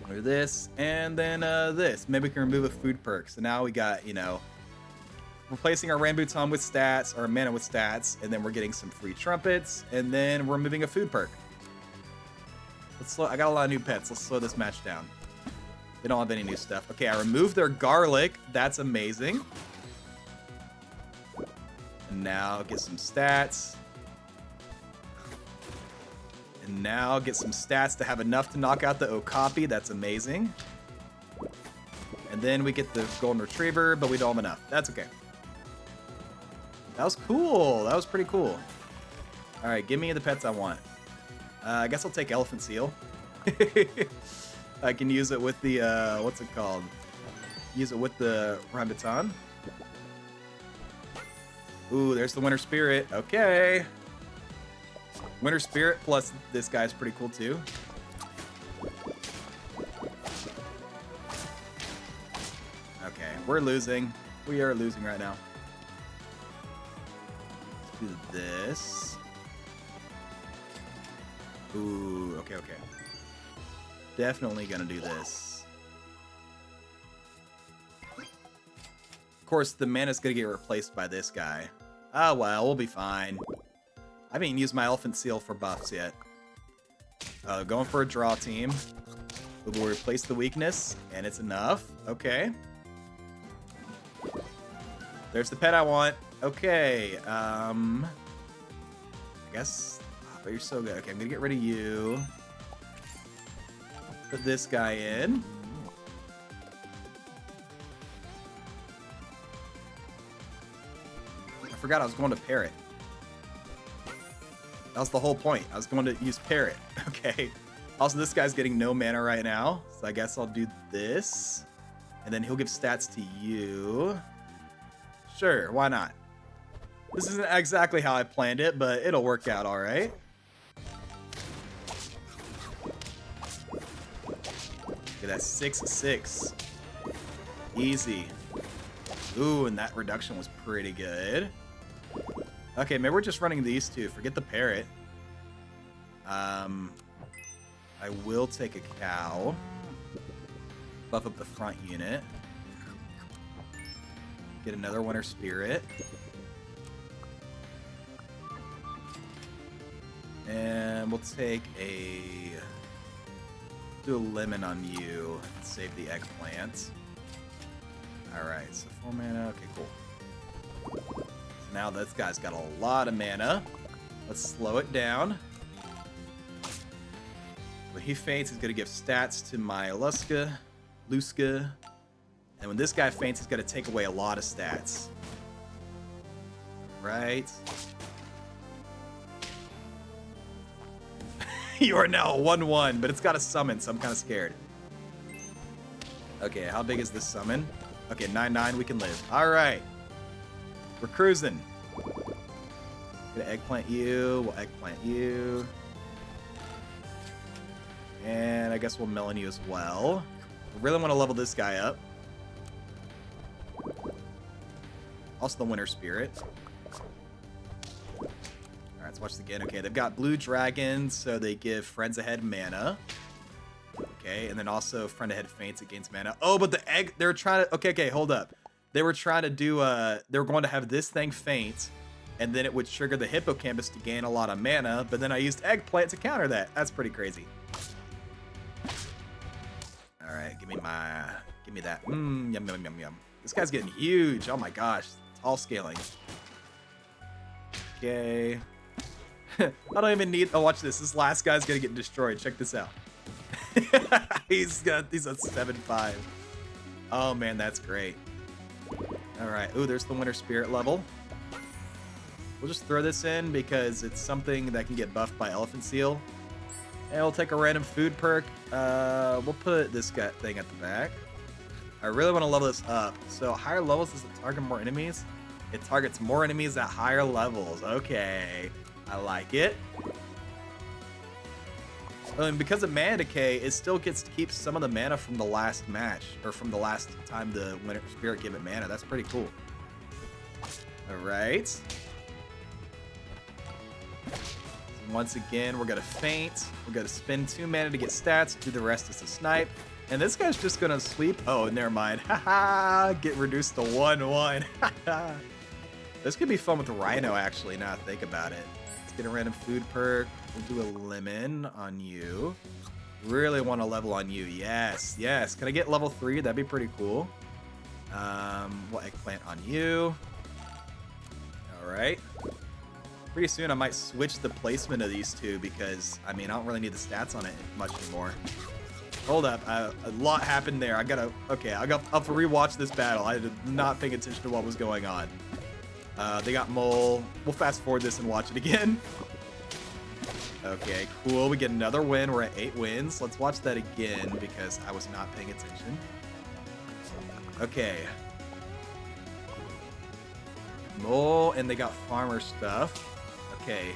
Or this, and then this. Maybe we can remove a food perk. So now we got, you know, replacing our Rambutan with stats, or mana with stats, and then we're getting some free trumpets, and then we're removing a food perk. I got a lot of new pets. Let's slow this match down. They don't have any new stuff. Okay, I removed their garlic. That's amazing. And now get some stats. And now get some stats to have enough to knock out the Okapi. That's amazing. And then we get the Golden Retriever, but we don't have enough. That's okay. That was cool. That was pretty cool. All right, give me the pets I want. I guess I'll take Elephant Seal. I can use it with the, what's it called? Use it with the Rambutan. Ooh, there's the Winter Spirit. Okay. Winter Spirit plus this guy's pretty cool too. Okay, we're losing. We are losing right now. Let's do this. Ooh, okay. Definitely gonna do this. Of course, the mana's gonna get replaced by this guy. Oh well, we'll be fine. I haven't even used my Elephant Seal for buffs yet. Going for a draw team. We will replace the weakness, and it's enough. Okay. There's the pet I want. Okay. I guess. Oh, but you're so good. Okay, I'm gonna get rid of you. Put this guy in. I forgot I was going to parrot. That was the whole point. I was going to use parrot. Okay. Also, this guy's getting no mana right now, so I guess I'll do this. And then he'll give stats to you. Sure, why not? This isn't exactly how I planned it, but it'll work out all right. Okay, that's 6/6. Easy. Ooh, and that reduction was pretty good. Okay, maybe we're just running these two. Forget the parrot. I will take a cow. Buff up the front unit. Get another winter spirit. And we'll take do a lemon on you and save the eggplant. Alright, so 4 mana. Okay, cool. So now this guy's got a lot of mana. Let's slow it down. When he faints, he's going to give stats to my Luska. And when this guy faints, he's going to take away a lot of stats. Right. You are now a 1/1, but it's got a summon, so I'm kind of scared. Okay, how big is this summon? Okay, 9/9, we can live. All right. We're cruising. Gonna eggplant you. We'll eggplant you. And I guess we'll melon you as well. I really want to level this guy up. Also the winter spirit. Alright, let's watch this again. Okay, they've got blue dragons, so they give friends ahead mana. Okay, and then also friend ahead faints, it gains mana. Oh, but the egg, they're trying to, okay, hold up. They were trying to do, they were going to have this thing faint, and then it would trigger the hippocampus to gain a lot of mana, but then I used eggplant to counter that. That's pretty crazy. Alright, give me that. Yum, yum, yum, yum. This guy's getting huge. Oh my gosh. It's all scaling. Okay. I don't even need, oh, watch this. This last guy's gonna get destroyed. Check this out. he's at 7/5. Oh man, that's great. Alright. Ooh, there's the winter spirit level. We'll just throw this in because it's something that can get buffed by elephant seal. And we'll take a random food perk. We'll put this guy thing at the back. I really want to level this up. So higher levels, does it target more enemies? It targets more enemies at higher levels. Okay, I like it. Oh, and because of mana decay, it still gets to keep some of the mana from the last match, or from the last time the winter spirit gave it mana. That's pretty cool. All right. Once again, we're gonna faint. We're gonna spend 2 mana to get stats. Do the rest as a snipe. And this guy's just gonna sweep. Oh, never mind. Haha. Get reduced to 1/1. This could be fun with Rhino, actually, now I think about it. Let's get a random food perk. We'll do a lemon on you. Really want to level on you. Yes, yes. Can I get level 3? That'd be pretty cool. We'll eggplant on you. All right. Pretty soon I might switch the placement of these two because, I mean, I don't really need the stats on it much anymore. Hold up, a lot happened there. Okay, I'll have to rewatch this battle. I did not paying attention to what was going on. They got mole. We'll fast forward this and watch it again. Okay, cool. We get another win. We're at 8 wins. Let's watch that again because I was not paying attention. Okay. Mole, and they got farmer stuff. Okay.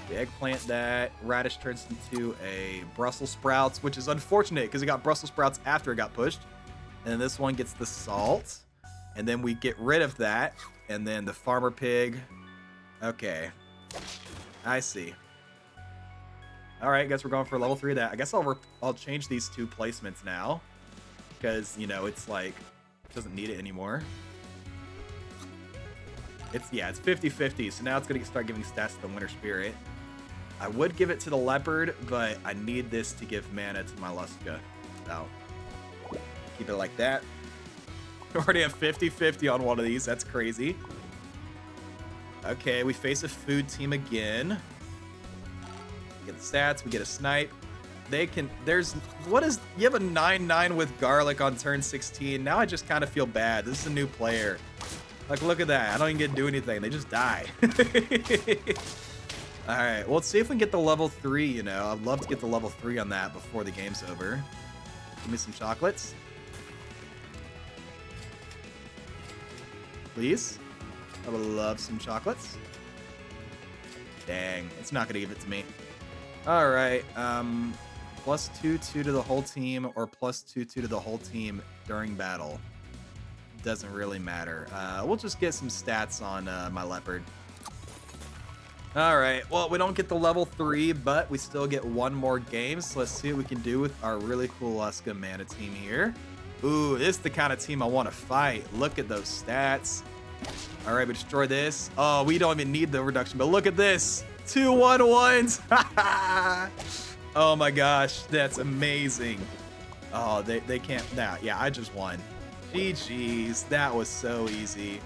The eggplant that. Radish turns into a Brussels sprouts, which is unfortunate because it got Brussels sprouts after it got pushed. And then this one gets the salt. And then we get rid of that. And then the farmer pig. Okay. I see. Alright, I guess we're going for level 3 of that. I guess I'll change these 2 placements now. Because, you know, it's like, it doesn't need it anymore. It's 50-50, so now it's going to start giving stats to the winter spirit. I would give it to the leopard, but I need this to give mana to my Luska. So, keep it like that. We already have 50-50 on one of these. That's crazy. Okay, we face a food team again. We get the stats. We get a snipe. They can... There's... What is... You have a 9-9 with garlic on turn 16. Now I just kind of feel bad. This is a new player. Like, look at that. I don't even get to do anything. They just die. All right. Well, let's see if we can get the level 3, you know. I'd love to get the level 3 on that before the game's over. Give me some chocolates. Please. I would love some chocolates. Dang. It's not going to give it to me. All right. Plus 2/2 to the whole team or plus 2/2 to the whole team during battle. Doesn't really matter. We'll just get some stats on my leopard. All right. Well, we don't get the level 3, but we still get one more game. So let's see what we can do with our really cool Luska mana team here. Ooh, this is the kind of team I want to fight. Look at those stats. All right, we destroy this. Oh, we don't even need the reduction, but look at this. 2 1-1s. Oh my gosh, that's amazing. Oh, they can't. Nah, yeah, I just won. GG's, that was so easy.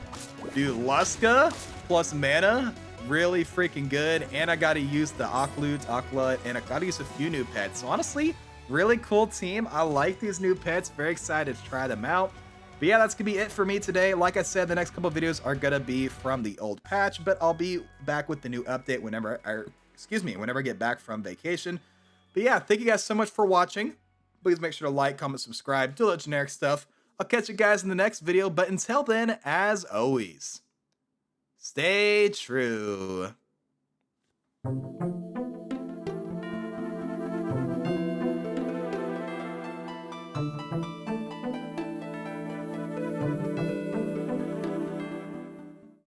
Dude, Luska plus mana, really freaking good. And I got to use the Aklut, and I got to use a few new pets. So honestly, really cool team. I like these new pets. Very excited to try them out. But yeah, that's going to be it for me today. Like I said, the next couple of videos are going to be from the old patch, but I'll be back with the new update whenever I get back from vacation. But yeah, thank you guys so much for watching. Please make sure to like, comment, subscribe, do all that generic stuff. I'll catch you guys in the next video, but until then, as always, stay true.